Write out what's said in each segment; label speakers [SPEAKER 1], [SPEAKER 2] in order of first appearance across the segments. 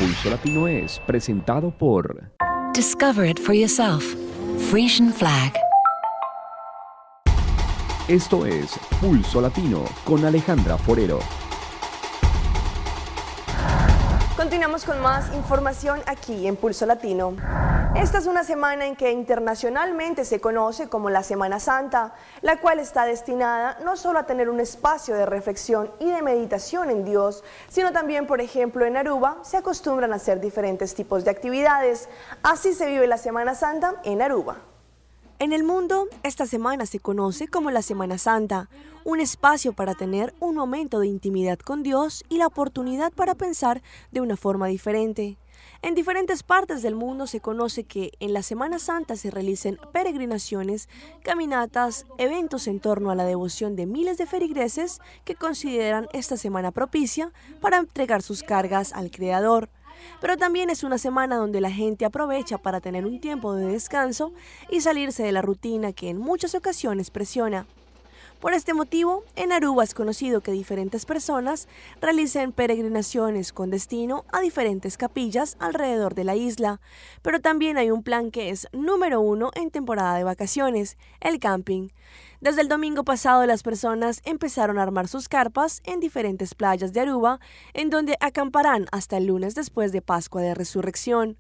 [SPEAKER 1] Pulso Latino es presentado por
[SPEAKER 2] Discover it for yourself. Frisian Flag.
[SPEAKER 1] Esto es Pulso Latino con Alejandra Forero.
[SPEAKER 3] Continuamos con más información aquí en Pulso Latino. Esta es una semana en que internacionalmente se conoce como la Semana Santa, la cual está destinada no solo a tener un espacio de reflexión y de meditación en Dios, sino también, por ejemplo, en Aruba se acostumbran a hacer diferentes tipos de actividades. Así se vive la Semana Santa en Aruba. En el mundo, esta semana se conoce como la Semana Santa, un espacio para tener un momento de intimidad con Dios y la oportunidad para pensar de una forma diferente. En diferentes partes del mundo se conoce que en la Semana Santa se realicen peregrinaciones, caminatas, eventos en torno a la devoción de miles de feligreses que consideran esta semana propicia para entregar sus cargas al Creador. Pero también es una semana donde la gente aprovecha para tener un tiempo de descanso y salirse de la rutina que en muchas ocasiones presiona. Por este motivo, en Aruba es conocido que diferentes personas realicen peregrinaciones con destino a diferentes capillas alrededor de la isla, pero también hay un plan que es número uno en temporada de vacaciones, el camping. Desde el domingo pasado las personas empezaron a armar sus carpas en diferentes playas de Aruba, en donde acamparán hasta el lunes después de Pascua de Resurrección.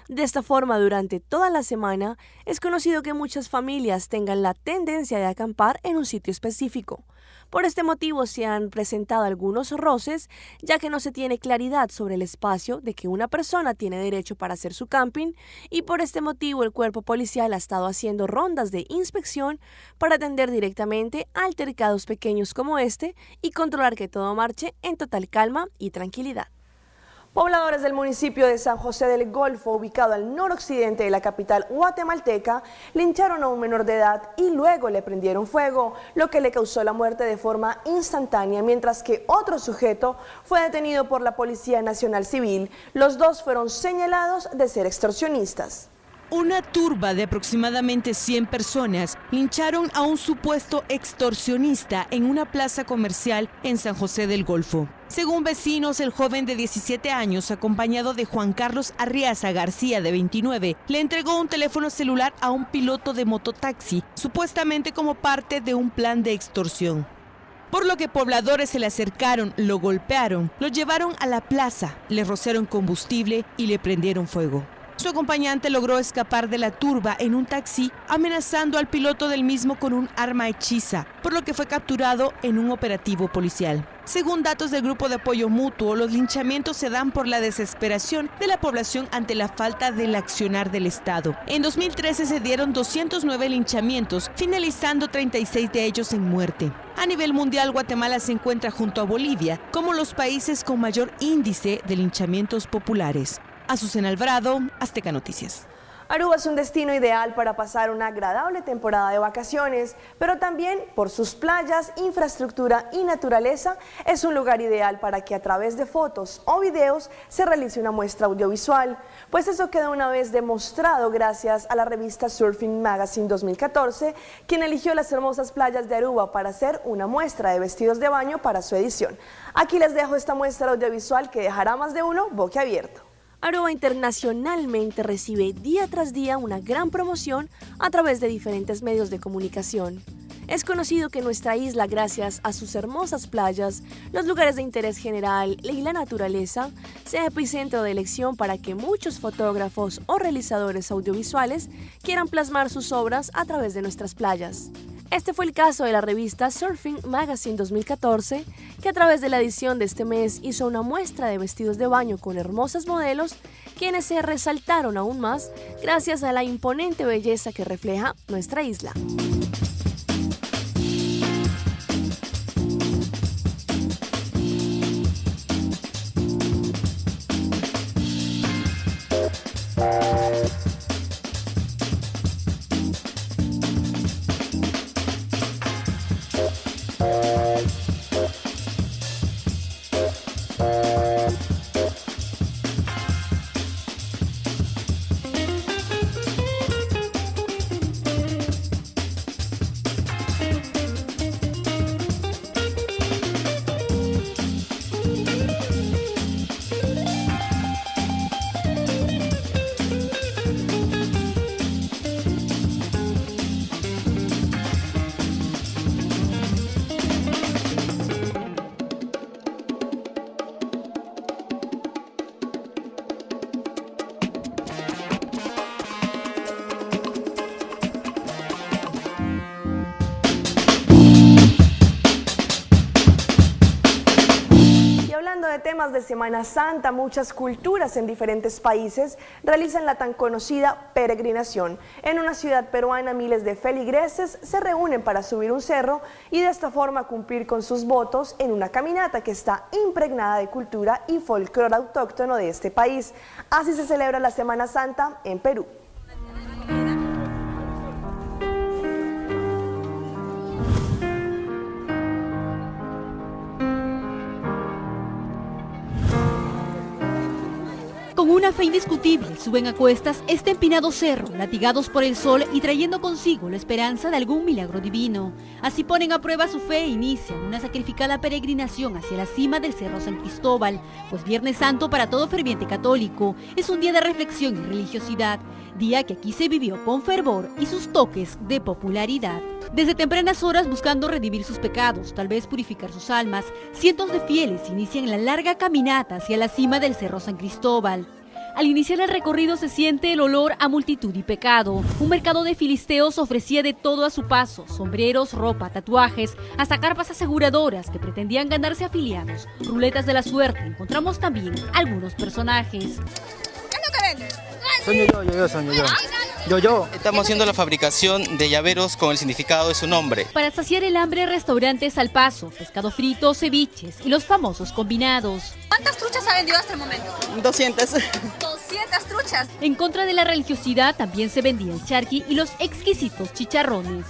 [SPEAKER 3] De esta forma, durante toda la semana, es conocido que muchas familias tengan la tendencia de acampar en un sitio específico. Por este motivo se han presentado algunos roces, ya que no se tiene claridad sobre el espacio de que una persona tiene derecho para hacer su camping, y por este motivo el cuerpo policial ha estado haciendo rondas de inspección para atender directamente a altercados pequeños como este y controlar que todo marche en total calma y tranquilidad. Pobladores del municipio de San José del Golfo, ubicado al noroccidente de la capital guatemalteca, lincharon a un menor de edad y luego le prendieron fuego, lo que le causó la muerte de forma instantánea, mientras que otro sujeto fue detenido por la Policía Nacional Civil. Los dos fueron señalados de ser extorsionistas.
[SPEAKER 4] Una turba de aproximadamente 100 personas lincharon a un supuesto extorsionista en una plaza comercial en San José del Golfo. Según vecinos, el joven de 17 años, acompañado de Juan Carlos Arriaza García, de 29, le entregó un teléfono celular a un piloto de mototaxi, supuestamente como parte de un plan de extorsión. Por lo que pobladores se le acercaron, lo golpearon, lo llevaron a la plaza, le rociaron combustible y le prendieron fuego. Su acompañante logró escapar de la turba en un taxi, amenazando al piloto del mismo con un arma hechiza, por lo que fue capturado en un operativo policial. Según datos del Grupo de Apoyo Mutuo, los linchamientos se dan por la desesperación de la población ante la falta del accionar del Estado. En 2013 se dieron 209 linchamientos, finalizando 36 de ellos en muerte. A nivel mundial, Guatemala se encuentra junto a Bolivia como los países con mayor índice de linchamientos populares. Azucena Alvarado, Azteca Noticias.
[SPEAKER 3] Aruba es un destino ideal para pasar una agradable temporada de vacaciones, pero también por sus playas, infraestructura y naturaleza es un lugar ideal para que a través de fotos o videos se realice una muestra audiovisual. Pues eso quedó una vez demostrado gracias a la revista Surfing Magazine 2014, quien eligió las hermosas playas de Aruba para hacer una muestra de vestidos de baño para su edición. Aquí les dejo esta muestra audiovisual que dejará más de uno boquiabierto. Aruba internacionalmente recibe día tras día una gran promoción a través de diferentes medios de comunicación. Es conocido que nuestra isla, gracias a sus hermosas playas, los lugares de interés general y la naturaleza, sea epicentro de elección para que muchos fotógrafos o realizadores audiovisuales quieran plasmar sus obras a través de nuestras playas. Este fue el caso de la revista Surfing Magazine 2014, que a través de la edición de este mes hizo una muestra de vestidos de baño con hermosas modelos, quienes se resaltaron aún más gracias a la imponente belleza que refleja nuestra isla. temas de Semana Santa, muchas culturas en diferentes países realizan la tan conocida peregrinación. En una ciudad peruana, miles de feligreses se reúnen para subir un cerro y de esta forma cumplir con sus votos en una caminata que está impregnada de cultura y folclore autóctono de este país. Así se celebra la Semana Santa en Perú.
[SPEAKER 5] Con una fe indiscutible suben a cuestas este empinado cerro, latigados por el sol y trayendo consigo la esperanza de algún milagro divino. Así ponen a prueba su fe e inician una sacrificada peregrinación hacia la cima del Cerro San Cristóbal, pues Viernes Santo para todo ferviente católico es un día de reflexión y religiosidad, día que aquí se vivió con fervor y sus toques de popularidad. Desde tempranas horas buscando redimir sus pecados, tal vez purificar sus almas, cientos de fieles inician la larga caminata hacia la cima del Cerro San Cristóbal. Al iniciar el recorrido se siente el olor a multitud y pecado. Un mercado de filisteos ofrecía de todo a su paso, sombreros, ropa, tatuajes, hasta carpas aseguradoras que pretendían ganarse afiliados. Ruletas de la suerte, encontramos también algunos personajes.
[SPEAKER 6] ¿Qué es lo que vendes?
[SPEAKER 7] Soy yo. Estamos haciendo la fabricación de llaveros con el significado de su nombre.
[SPEAKER 5] Para saciar el hambre, restaurantes al paso, pescado frito, ceviches y los famosos combinados.
[SPEAKER 6] ¿Cuántas truchas ha vendido hasta el momento?
[SPEAKER 7] 200.
[SPEAKER 6] 200 truchas.
[SPEAKER 5] En contra de la religiosidad también se vendía el charqui y los exquisitos chicharrones.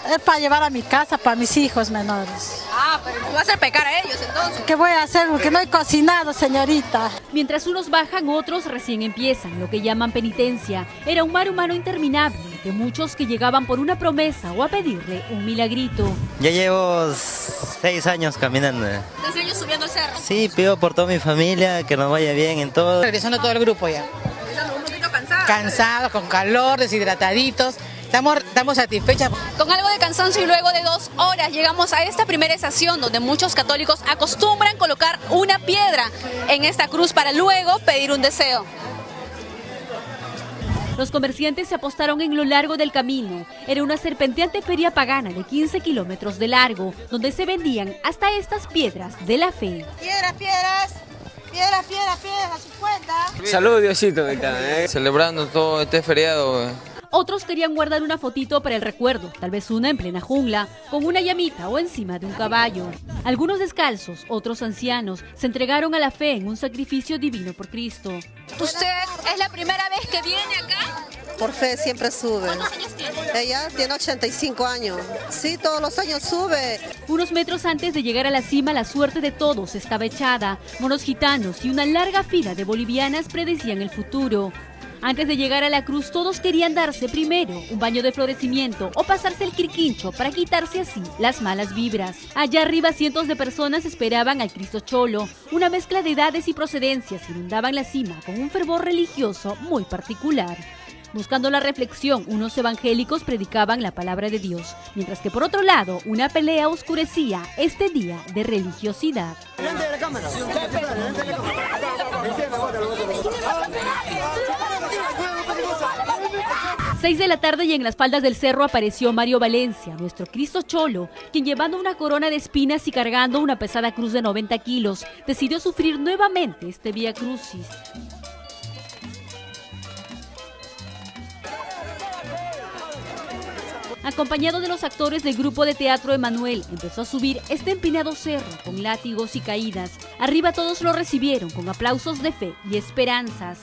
[SPEAKER 8] Es para llevar a mi casa, para mis hijos menores.
[SPEAKER 6] Ah, pero tú vas a pecar a ellos entonces.
[SPEAKER 8] ¿Qué voy a hacer? Porque no he cocinado, señorita.
[SPEAKER 5] Mientras unos bajan, otros recién empiezan, lo que llaman penitencia. Era un mar humano interminable, de muchos que llegaban por una promesa o a pedirle un milagrito.
[SPEAKER 9] Ya llevo 6 años caminando.
[SPEAKER 6] 6 años subiendo el cerro.
[SPEAKER 9] Sí, pido por toda mi familia, que nos vaya bien en todo.
[SPEAKER 10] Regresando todo el grupo ya.
[SPEAKER 6] Estamos un poquito cansados.
[SPEAKER 10] Cansados, con calor, deshidrataditos. Estamos satisfechas.
[SPEAKER 6] Con algo de cansancio y luego de 2 horas llegamos a esta primera estación donde muchos católicos acostumbran colocar una piedra en esta cruz para luego pedir un deseo.
[SPEAKER 5] Los comerciantes se apostaron en lo largo del camino. Era una serpenteante feria pagana de 15 kilómetros de largo, donde se vendían hasta estas piedras de la fe.
[SPEAKER 8] Piedras, 50.
[SPEAKER 11] Salud, Diosito, celebrando todo este feriado.
[SPEAKER 5] Otros querían guardar una fotito para el recuerdo, tal vez una en plena jungla, con una llamita o encima de un caballo. Algunos descalzos, otros ancianos, se entregaron a la fe en un sacrificio divino por Cristo.
[SPEAKER 6] ¿Usted es la primera vez que viene acá?
[SPEAKER 12] Por fe siempre sube.
[SPEAKER 6] ¿Cuántos años tiene?
[SPEAKER 12] Ella tiene 85 años. Sí, todos los años sube.
[SPEAKER 5] Unos metros antes de llegar a la cima, la suerte de todos estaba echada. Monos gitanos y una larga fila de bolivianas predecían el futuro. Antes de llegar a la cruz, todos querían darse primero un baño de florecimiento o pasarse el quirquincho para quitarse así las malas vibras. Allá arriba, cientos de personas esperaban al Cristo Cholo. Una mezcla de edades y procedencias inundaban la cima con un fervor religioso muy particular. Buscando la reflexión, unos evangélicos predicaban la palabra de Dios, mientras que por otro lado, una pelea oscurecía este día de religiosidad. 6 de la tarde y en las faldas del cerro apareció Mario Valencia, nuestro Cristo Cholo, quien llevando una corona de espinas y cargando una pesada cruz de 90 kilos, decidió sufrir nuevamente este Vía Crucis. Acompañado de los actores del grupo de teatro Emanuel, empezó a subir este empinado cerro con látigos y caídas. Arriba todos lo recibieron con aplausos de fe y esperanzas.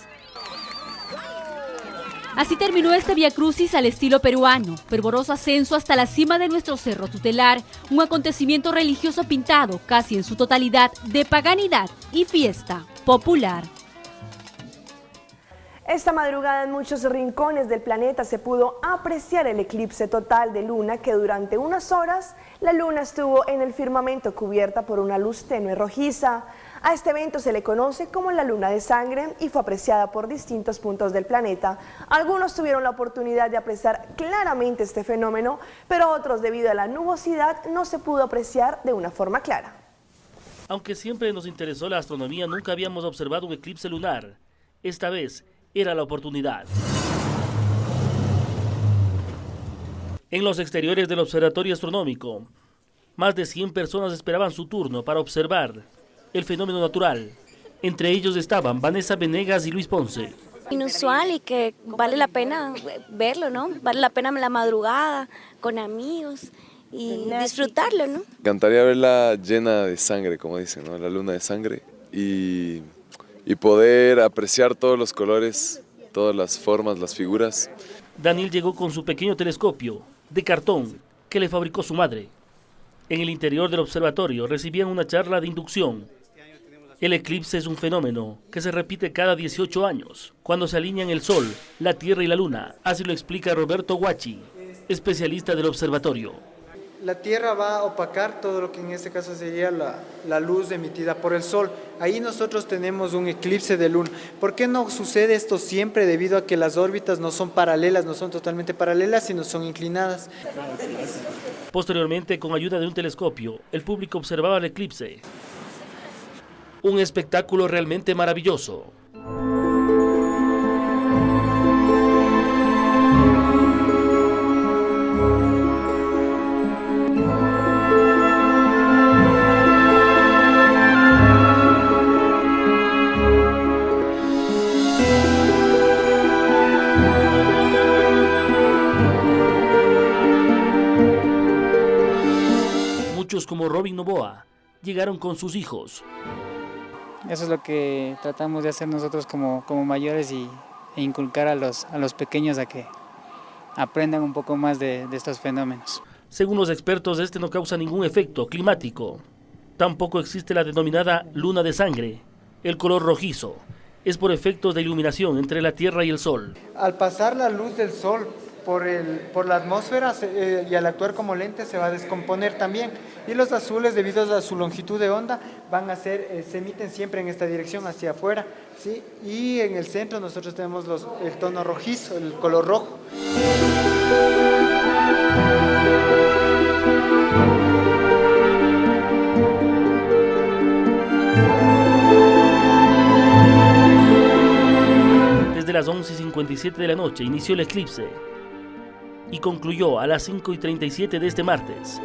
[SPEAKER 5] Así terminó este Vía Crucis al estilo peruano, fervoroso ascenso hasta la cima de nuestro cerro tutelar, un acontecimiento religioso pintado casi en su totalidad de paganidad y fiesta popular.
[SPEAKER 3] Esta madrugada en muchos rincones del planeta se pudo apreciar el eclipse total de luna que durante unas horas la luna estuvo en el firmamento cubierta por una luz tenue rojiza. A este evento se le conoce como la luna de sangre y fue apreciada por distintos puntos del planeta. Algunos tuvieron la oportunidad de apreciar claramente este fenómeno, pero otros debido a la nubosidad no se pudo apreciar de una forma clara.
[SPEAKER 13] Aunque siempre nos interesó la astronomía, nunca habíamos observado un eclipse lunar. Esta vez era la oportunidad. En los exteriores del observatorio astronómico, más de 100 personas esperaban su turno para observar el fenómeno natural Entre ellos estaban Vanessa Venegas y Luis Ponce.
[SPEAKER 14] Inusual y que vale la pena verlo, ¿no? Vale la pena la madrugada con amigos y disfrutarlo, ¿no?
[SPEAKER 15] Me encantaría verla llena de sangre, como dicen, ¿no? La luna de sangre y poder apreciar todos los colores, todas las formas, las figuras.
[SPEAKER 13] Daniel llegó con su pequeño telescopio de cartón que le fabricó su madre. En el interior del observatorio recibían una charla de inducción. El eclipse es un fenómeno que se repite cada 18 años, cuando se alinean el Sol, la Tierra y la Luna. Así lo explica Roberto Guachi, especialista del observatorio.
[SPEAKER 16] La Tierra va a opacar todo lo que en este caso sería la luz emitida por el Sol. Ahí nosotros tenemos un eclipse de luna. ¿Por qué no sucede esto siempre? Debido a que las órbitas no son paralelas, no son totalmente paralelas, sino son inclinadas.
[SPEAKER 13] Posteriormente, con ayuda de un telescopio, el público observaba el eclipse. Un espectáculo realmente maravilloso. Muchos como Robin Novoa llegaron con sus hijos.
[SPEAKER 17] Eso es lo que tratamos de hacer nosotros como mayores e inculcar a los pequeños a que aprendan un poco más de estos fenómenos.
[SPEAKER 13] Según los expertos, este no causa ningún efecto climático. Tampoco existe la denominada luna de sangre. El color rojizo es por efectos de iluminación entre la Tierra y el Sol.
[SPEAKER 16] Al pasar la luz del Sol por la atmósfera y al actuar como lente se va a descomponer también. Y los azules, debido a su longitud de onda, se emiten siempre en esta dirección, hacia afuera, ¿sí? Y en el centro nosotros tenemos el tono rojizo, el color rojo.
[SPEAKER 13] Desde las 11:57 de la noche inició el eclipse y concluyó a las 5:37 de este martes.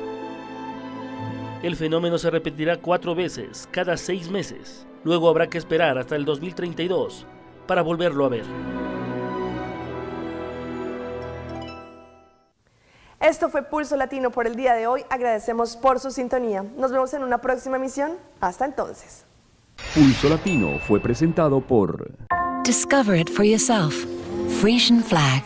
[SPEAKER 13] El fenómeno se repetirá 4 veces cada 6 meses. Luego habrá que esperar hasta el 2032 para volverlo a ver.
[SPEAKER 3] Esto fue Pulso Latino por el día de hoy. Agradecemos por su sintonía. Nos vemos en una próxima emisión. Hasta entonces.
[SPEAKER 1] Pulso Latino fue presentado por...
[SPEAKER 2] Discover it for yourself. Frisian Flag.